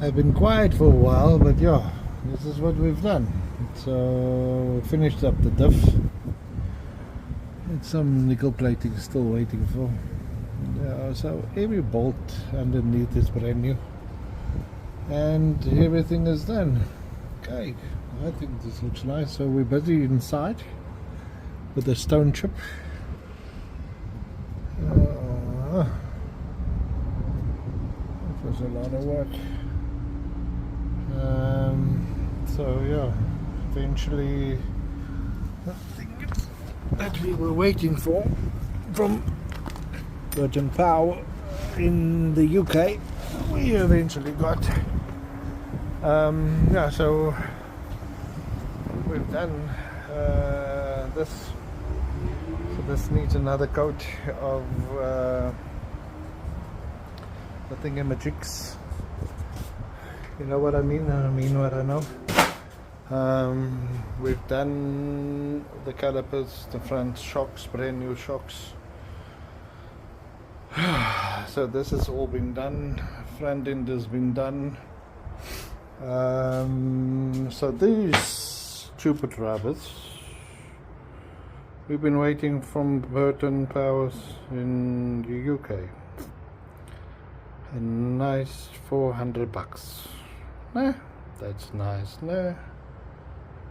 I've been quiet for a while, but yeah, this is what we've done. So finished up the diff. It's some nickel plating still waiting for. Yeah, so every bolt underneath is brand new, and everything is done. Okay, I think this looks nice. So we're busy inside with the stone chip. It was a lot of work. So yeah, eventually the thing that we were waiting for from Virgin Power in the UK, we eventually got. Yeah, so we've done this. So this needs another coat of the thingamajigs. You know what I mean? I mean what I know. We've done the calipers, the front shocks, brand new shocks. So this has all been done. Front end has been done. So these stupid rabbits, we've been waiting from Burton Powers in the UK. A nice $400. Nah, that's nice. Nah.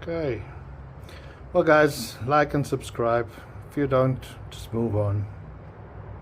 Okay. Well guys, like and subscribe. If you don't, just move on.